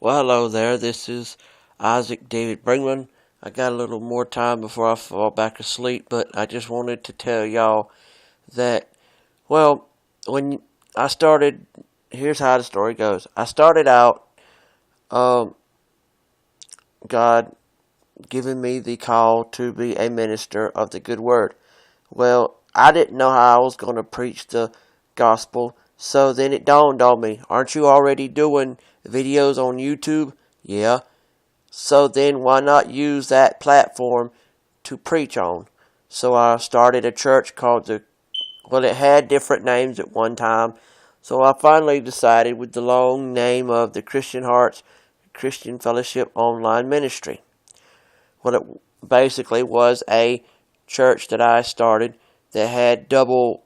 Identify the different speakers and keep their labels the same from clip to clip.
Speaker 1: Well, hello there. This is Isaac David Brigmond. I got a little more time before I fall back asleep, but I just wanted to tell y'all that, well, when I started, here's how the story goes. I started out, um, God giving me the call to be a minister of the good word. Well, I didn't know how I was going to preach the gospel, so then it dawned on me, aren't you already doing videos on YouTube? Yeah. So then why not use that platform to preach on? So I started a church called it had different names at one time. So I finally decided with the long name of the Christian Hearts Christian Fellowship Online Ministry. Well, it basically was a church that I started that had double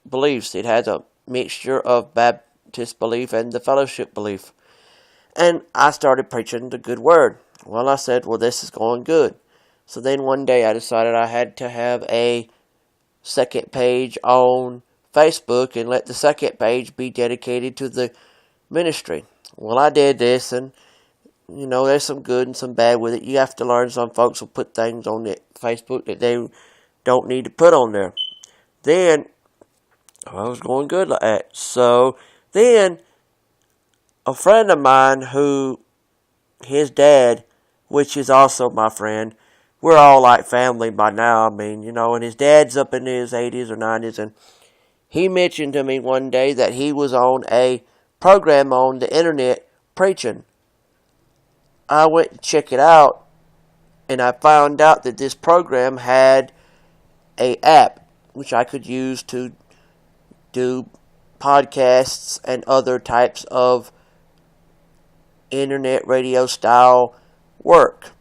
Speaker 1: beliefs. It had a mixture of Baptist belief and the fellowship belief. And I started preaching the good word. Well, I said, well, this is going good. So then one day I decided I had to have a second page on Facebook and let the second page be dedicated to the ministry. Well, I did this, and there's some good and some bad with it. You have to learn some folks will put things on the Facebook that they don't need to put on there. Then I was going good like that. So then a friend of mine who his dad, which is also my friend, we're all like family by now. And his dad's up in his 80s or 90s, and he mentioned to me one day that he was on a program on the internet preaching. I went to check it out, and I found out that this program had a app which I could use to do podcasts and other types of internet radio style work.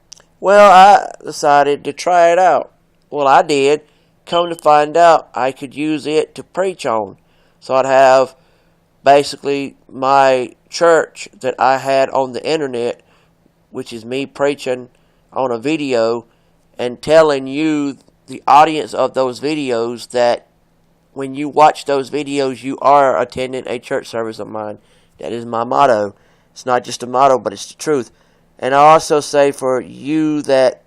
Speaker 1: Well, I decided to try it out. Well, I did. Come to find out, I could use it to preach on. So I'd have basically my church that I had on the internet, which is me preaching on a video and telling you, the audience of those videos, that when you watch those videos, you are attending a church service of mine. That is my motto. It's not just a motto, but it's the truth. And I also say for you that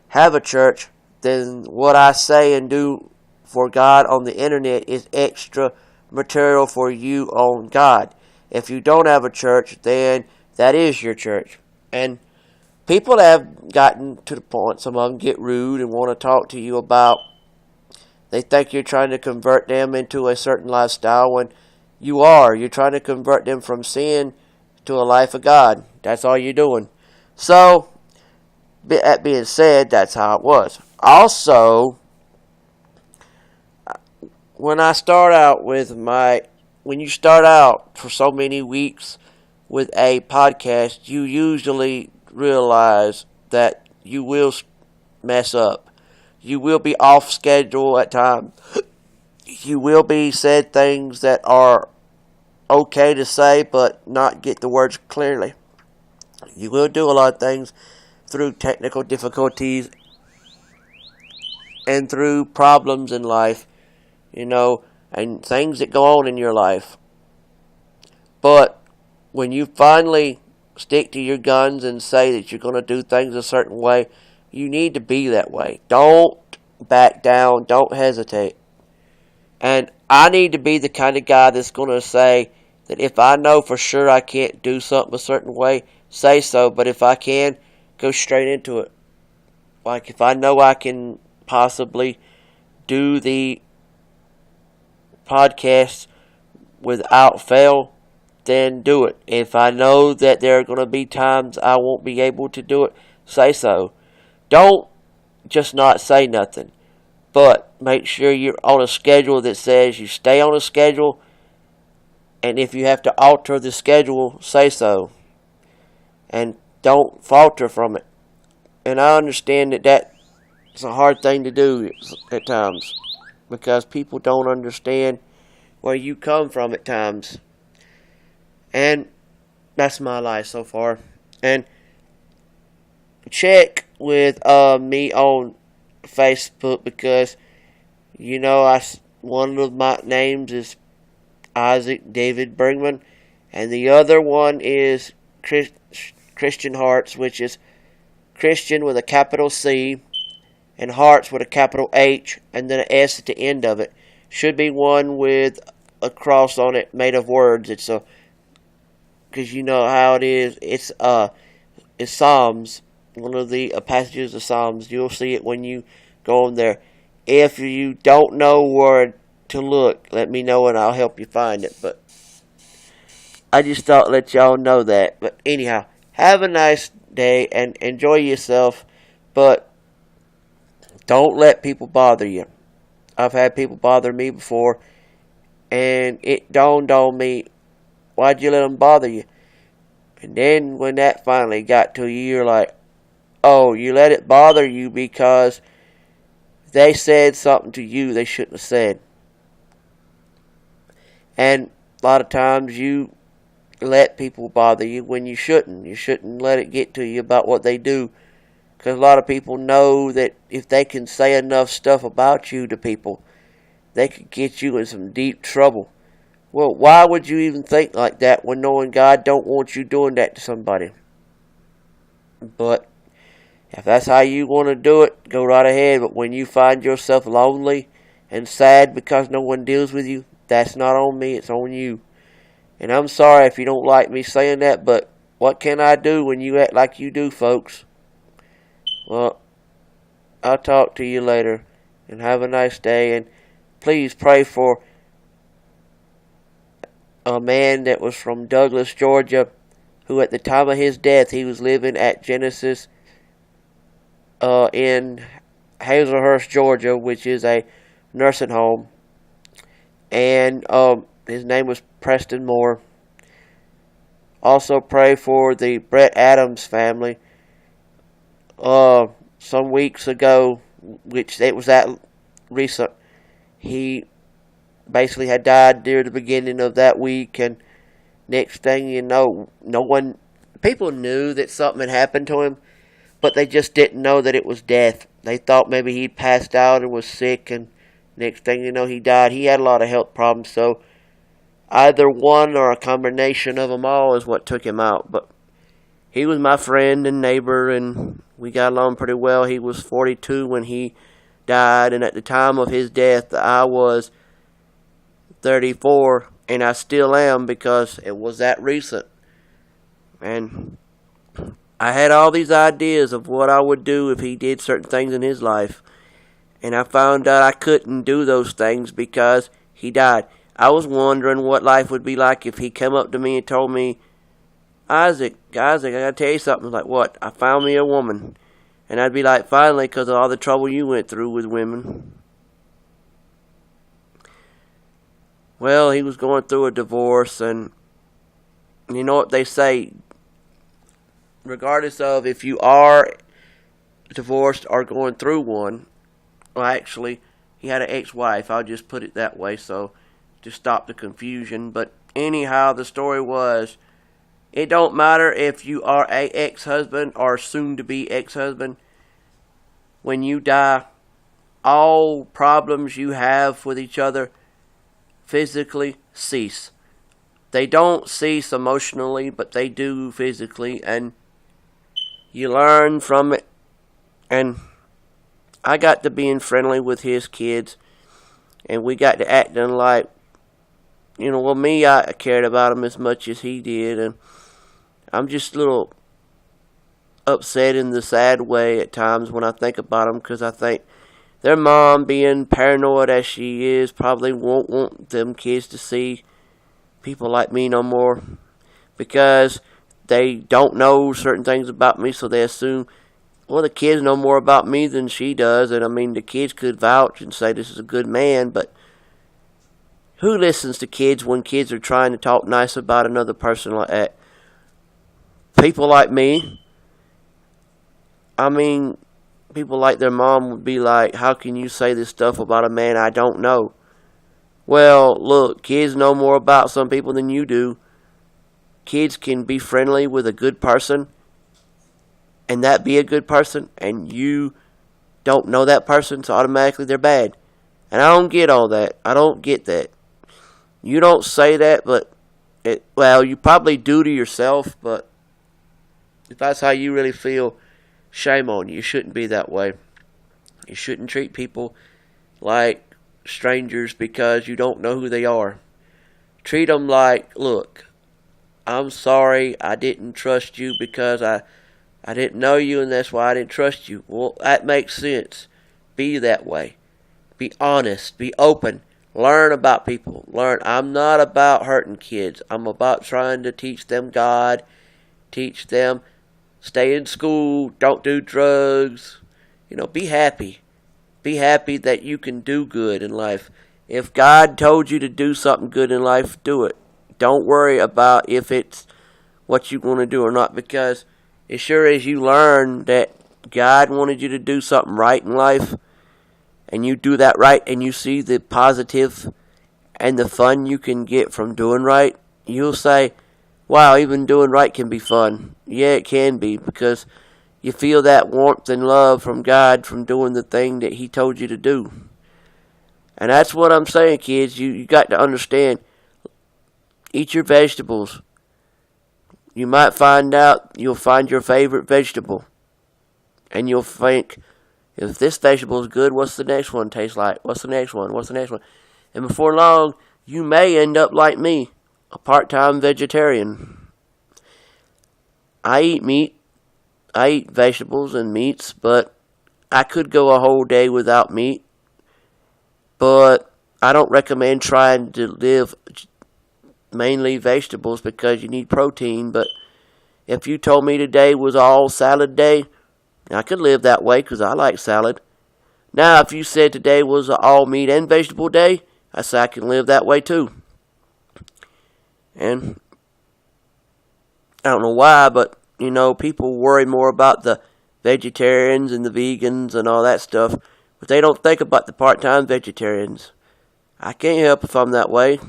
Speaker 1: have a church, then what I say and do for God on the internet is extra material for you on God. If you don't have a church, then that is your church. And people have gotten to the point, some of them get rude and want to talk to you about, they think you're trying to convert them into a certain lifestyle when you are. You're trying to convert them from sin to a life of God. That's all you're doing. So, that being said, that's how it was. Also, when you start out for so many weeks with a podcast, you usually realize that you will mess up. You will be off schedule at times. You will be said things that are okay to say, but not get the words clearly. You will do a lot of things through technical difficulties and through problems in life, and things that go on in your life. But when you finally stick to your guns and say that you're going to do things a certain way, you need to be that way. Don't back down. Don't hesitate. And I need to be the kind of guy that's going to say that if I know for sure I can't do something a certain way, say so. But if I can, go straight into it. Like if I know I can possibly do the podcast without fail, then do it. If I know that there are going to be times I won't be able to do it, say so. Don't just not say nothing. But make sure you're on a schedule that says you stay on a schedule. And if you have to alter the schedule, say so. And don't falter from it. And I understand that that's a hard thing to do at times, because people don't understand where you come from at times. And that's my life so far. And check with me on Facebook, because one of my names is Isaac David Brigmond, and the other one is Christian Hearts, which is Christian with a capital C and Hearts with a capital H and then an S at the end of it. Should be one with a cross on it made of words. Because you know how it is. It's Psalms, one of the passages of Psalms. You'll see it when you go on there. If you don't know where to look, let me know and I'll help you find it. But I just thought I'd let y'all know that. But anyhow, have a nice day and enjoy yourself. But don't let people bother you. I've had people bother me before, and it dawned on me, why'd you let them bother you? And then when that finally got to you, you're like, oh, you let it bother you because they said something to you they shouldn't have said. And a lot of times you let people bother you when you shouldn't. You shouldn't let it get to you about what they do. Because a lot of people know that if they can say enough stuff about you to people, they could get you in some deep trouble. Well, why would you even think like that when knowing God don't want you doing that to somebody? But if that's how you want to do it, go right ahead. But when you find yourself lonely and sad because no one deals with you, that's not on me, it's on you. And I'm sorry if you don't like me saying that, but what can I do when you act like you do, folks? Well, I'll talk to you later, and have a nice day, and please pray for a man that was from Douglas, Georgia, who at the time of his death, he was living at Genesis in Hazelhurst, Georgia, which is a nursing home, and his name was Preston Moore. Also pray for the Brett Adams family. Some weeks ago, which it was that recent, he basically had died near the beginning of that week, and next thing you know, people knew that something had happened to him, but they just didn't know that it was death. They thought maybe he'd passed out and was sick, and next thing you know, he died. He had a lot of health problems, so either one or a combination of them all is what took him out. But he was my friend and neighbor, and we got along pretty well. He was 42 when he died, and at the time of his death, I was 34, and I still am because it was that recent. And I had all these ideas of what I would do if he did certain things in his life, and I found out I couldn't do those things because he died. I was wondering what life would be like if he came up to me and told me, Isaac, I gotta tell you something. Like, what? I found me a woman. And I'd be like, finally, because of all the trouble you went through with women. Well, he was going through a divorce, and you know what they say, regardless of if you are divorced or going through one, well, actually, he had an ex-wife. I'll just put it that way, so to stop the confusion. But anyhow, the story was, it don't matter if you are a ex-husband or soon-to-be ex-husband. When you die, all problems you have with each other physically cease. They don't cease emotionally, but they do physically, and you learn from it. And I got to being friendly with his kids, and we got to acting like, I cared about him as much as he did, and I'm just a little upset in the sad way at times when I think about them, because I think their mom, being paranoid as she is, probably won't want them kids to see people like me no more, because they don't know certain things about me, so they assume, well, the kids know more about me than she does. And I mean, the kids could vouch and say this is a good man, but who listens to kids when kids are trying to talk nice about another person like that? People like me. I mean, people like their mom would be like, how can you say this stuff about a man I don't know? Well, look, kids know more about some people than you do. Kids can be friendly with a good person, and that be a good person, and you don't know that person, so automatically they're bad. And I don't get all that. I don't get that. You don't say that, but you probably do to yourself, but If that's how you really feel, shame on you. You shouldn't be that way. You shouldn't treat people like strangers because you don't know who they are. Treat them like, look, I'm sorry I didn't trust you because I didn't know you and that's why I didn't trust you. Well, that makes sense. Be that way. Be honest. Be open. Learn about people. Learn. I'm not about hurting kids. I'm about trying to teach them God. Teach them. Stay in school. Don't do drugs. Be happy. Be happy that you can do good in life. If God told you to do something good in life, do it. Don't worry about if it's what you want to do or not, because as sure as you learn that God wanted you to do something right in life, and you do that right, and you see the positive and the fun you can get from doing right, you'll say, wow, even doing right can be fun. Yeah, it can be, because you feel that warmth and love from God from doing the thing that He told you to do. And that's what I'm saying, kids. You got to understand. Eat your vegetables. You might find out you'll find your favorite vegetable. And you'll think, if this vegetable is good, what's the next one taste like? What's the next one? What's the next one? And before long, you may end up like me, a part-time vegetarian. I eat meat. I eat vegetables and meats, but I could go a whole day without meat. But I don't recommend trying to live mainly vegetables because you need protein. But if you told me today was all salad day, I could live that way because I like salad. Now, if you said today was an all meat and vegetable day, I say I can live that way too. And I don't know why, but people worry more about the vegetarians and the vegans and all that stuff, but they don't think about the part-time vegetarians. I can't help if I'm that way.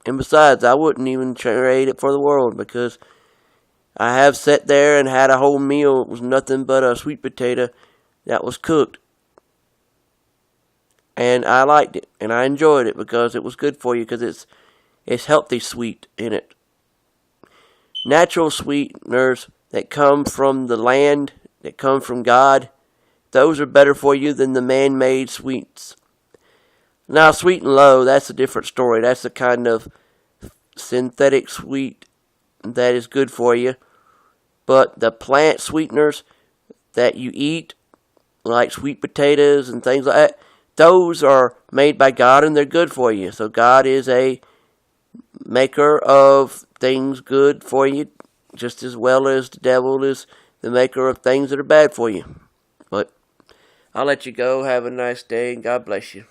Speaker 1: And besides, I wouldn't even trade it for the world, because I have sat there and had a whole meal. It was nothing but a sweet potato that was cooked. And I liked it, and I enjoyed it because it was good for you, because it's healthy sweet in it. Natural sweeteners that come from the land, that come from God, those are better for you than the man-made sweets. Now, sweet and low, that's a different story. That's the kind of synthetic sweet that is good for you. But the plant sweeteners that you eat, like sweet potatoes and things like that, those are made by God and they're good for you. So God is a maker of things good for you, just as well as the devil is the maker of things that are bad for you. But I'll let you go. Have a nice day, and God bless you.